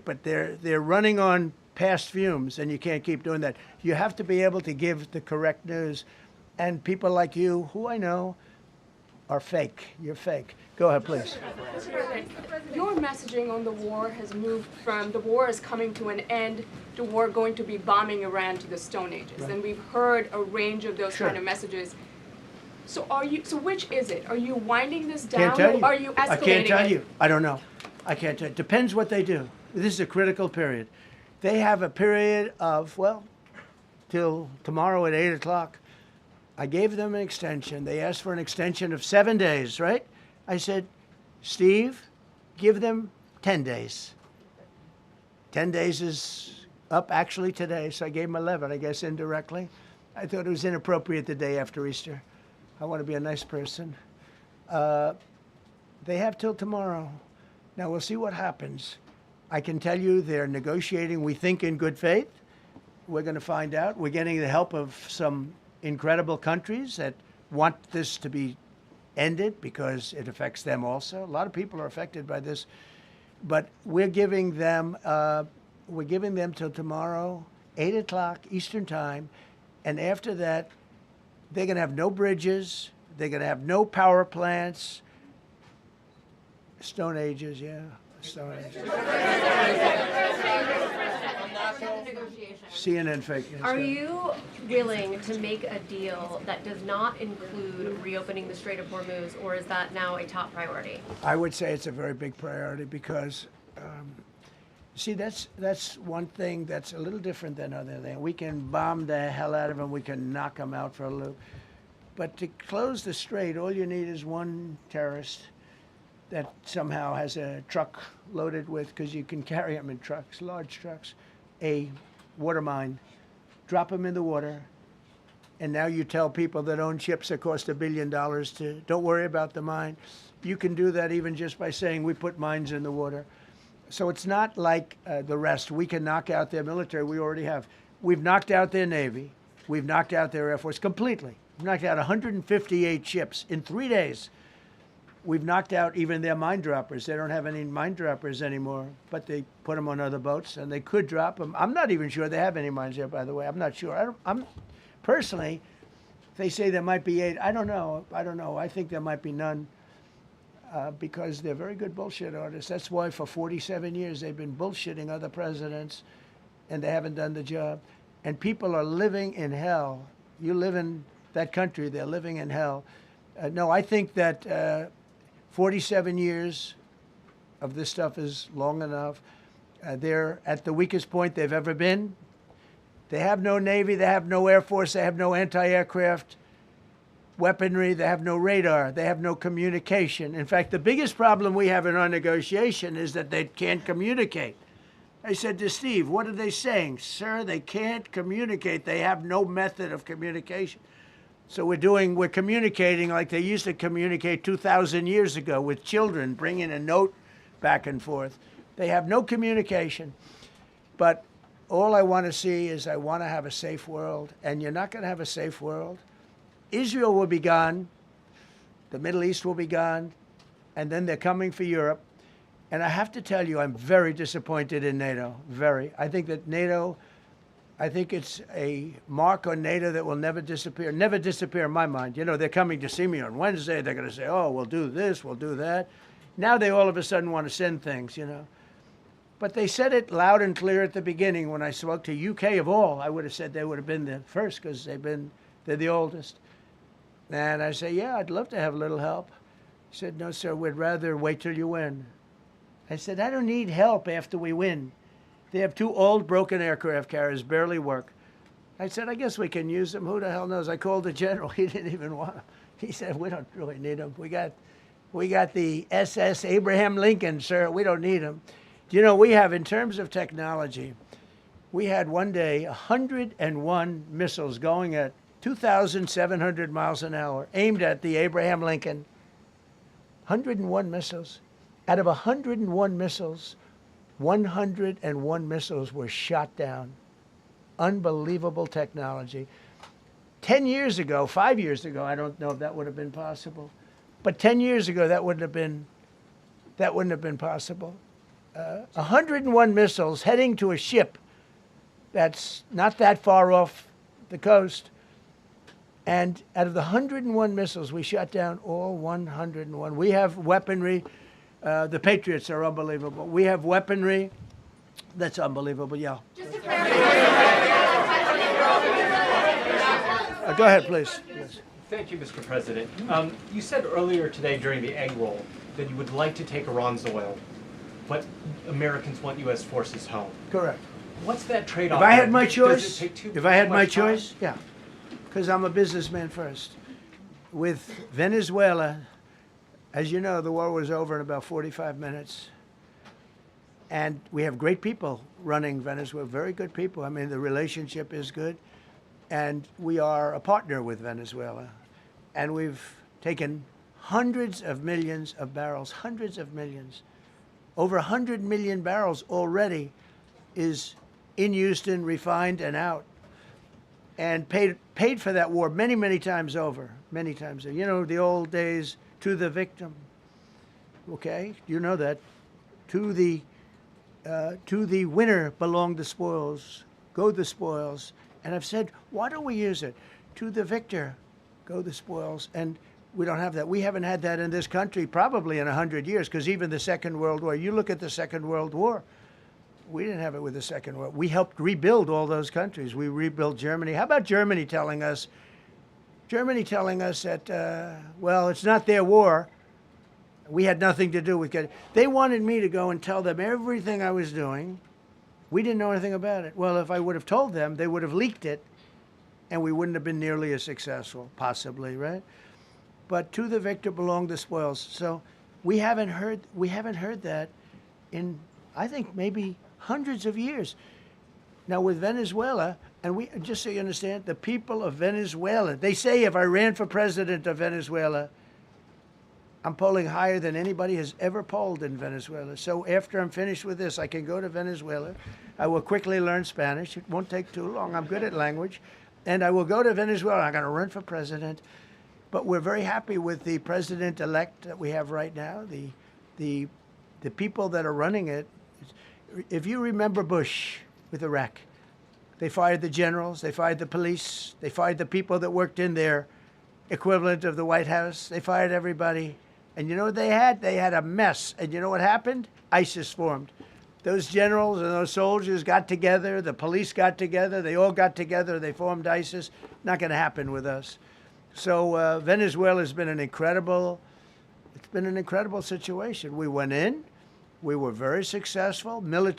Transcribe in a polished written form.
but they're running on past fumes, and you can't keep doing that. You have to be able to give the correct news, and people like you, who I know, are fake. You're fake. Go ahead, please. Your messaging on the war has moved from the war is coming to an end to war going to be bombing Iran to the Stone Ages, right. And we've heard a range of those kind of messages. So so which is it? Are you winding this down, can't tell you. Or are you escalating I can't tell it? you. I don't know. I can't tell you. Depends what they do. This is a critical period. They have a period of, well, till tomorrow at 8 o'clock. I gave them an extension. They asked for an extension of 7 days, right? I said, Steve, give them 10 days. 10 days is up actually today, so I gave them 11, I guess, indirectly. I thought it was inappropriate the day after Easter. I want to be a nice person. They have till tomorrow. Now, we'll see what happens. I can tell you they're negotiating, we think, in good faith. We're going to find out. We're getting the help of some incredible countries that want this to be ended because it affects them also. A lot of people are affected by this. But we're giving them till tomorrow, 8 o'clock Eastern time. And after that, they're going to have no bridges. They're going to have no power plants. Stone Ages, yeah. Stone Ages. CNN fake news. Are you willing to make a deal that does not include reopening the Strait of Hormuz, or is that now a top priority? I would say it's a very big priority because, see, that's one thing that's a little different than other things. We can bomb the hell out of them. We can knock them out for a loop. But to close the strait, all you need is one terrorist that somehow has a truck loaded with, because you can carry them in trucks, large trucks, a water mine, drop them in the water, and now you tell people that own ships that cost $1 billion to don't worry about the mine. You can do that even just by saying we put mines in the water. So it's not like the rest. We can knock out their military. We already have. We've knocked out their Navy. We've knocked out their Air Force completely. We've knocked out 158 ships in 3 days. We've knocked out even their mine droppers. They don't have any mine droppers anymore, but they put them on other boats, and they could drop them. I'm not even sure they have any mines there, by the way. I'm not sure. I'm personally, they say there might be 8. I don't know. I think there might be none because they're very good bullshit artists. That's why for 47 years they've been bullshitting other presidents, and they haven't done the job. And people are living in hell. You live in that country, they're living in hell. No, I think that 47 years of this stuff is long enough. They're at the weakest point they've ever been. They have no Navy, they have no Air Force, they have no anti-aircraft weaponry, they have no radar, they have no communication. In fact, the biggest problem we have in our negotiation is that they can't communicate. I said to Steve, what are they saying? Sir, they can't communicate. They have no method of communication. So we're communicating like they used to communicate 2,000 years ago with children, bringing a note back and forth. They have no communication. But all I want to see is I want to have a safe world, and you're not going to have a safe world. Israel will be gone. The Middle East will be gone. And then they're coming for Europe. And I have to tell you, I'm very disappointed in NATO, very. I think that NATO... I think it's a mark on NATO that will never disappear in my mind. You know, they're coming to see me on Wednesday. They're going to say, oh, we'll do this, we'll do that. Now they all of a sudden want to send things, you know. But they said it loud and clear at the beginning when I spoke to UK of all. I would have said they would have been the first because they're the oldest. And I say, yeah, I'd love to have a little help. He said, no, sir, we'd rather wait till you win. I said, I don't need help after we win. They have 2 old broken aircraft carriers, barely work. I said, I guess we can use them. Who the hell knows? I called the general. He didn't even want them. He said, we don't really need them. We got the SS Abraham Lincoln, sir. We don't need them. You know, we have, in terms of technology, we had one day 101 missiles going at 2,700 miles an hour, aimed at the Abraham Lincoln. 101 missiles. Out of 101 missiles, 101 missiles were shot down. Unbelievable technology. 10 years ago, 5 years ago, I don't know if that would have been possible, but 10 years ago, that wouldn't have been possible. 101 missiles heading to a ship that's not that far off the coast. And out of the 101 missiles, we shot down all 101. We have weaponry. The Patriots are unbelievable. We have weaponry that's unbelievable, yeah. Just to clarify. Go ahead, please. Yes. Thank you, Mr. President. You said earlier today during the egg roll that you would like to take Iran's oil, but Americans want U.S. forces home. Correct. What's that trade-off? If I had my Does it choice, take too if I had my much time? choice, yeah, because I'm a businessman first. With Venezuela, as you know, the war was over in about 45 minutes. And we have great people running Venezuela, very good people. I mean, the relationship is good. And we are a partner with Venezuela. And we've taken hundreds of millions of barrels, hundreds of millions. Over 100 million barrels already is in Houston, refined and out. And paid for that war many, many times over, many times over. You know, the old days, to the victim. Okay, you know that. To the winner belong the spoils, go the spoils. And I've said, why don't we use it? To the victor go the spoils. And we don't have that. We haven't had that in this country probably in 100 years, because even the Second World War, you look at the Second World War, we didn't have it with the Second World. We helped rebuild all those countries. We rebuilt Germany. How about Germany telling us that, well, it's not their war. We had nothing to do with it. They wanted me to go and tell them everything I was doing. We didn't know anything about it. Well, if I would have told them, they would have leaked it, and we wouldn't have been nearly as successful, possibly, right? But to the victor belong the spoils. So we haven't heard that in, I think, maybe hundreds of years. Now with Venezuela, and we, just so you understand, the people of Venezuela, they say if I ran for president of Venezuela, I'm polling higher than anybody has ever polled in Venezuela. So after I'm finished with this, I can go to Venezuela. I will quickly learn Spanish. It won't take too long. I'm good at language. And I will go to Venezuela. I'm going to run for president. But we're very happy with the president-elect that we have right now, the people that are running it. If you remember Bush with Iraq, they fired the generals, they fired the police, they fired the people that worked in their equivalent of the White House. They fired everybody. And you know what they had? They had a mess. And you know what happened? ISIS formed. Those generals and those soldiers got together. The police got together. They all got together. They formed ISIS. Not going to happen with us. So Venezuela has been an incredible situation. We went in. We were very successful. Military.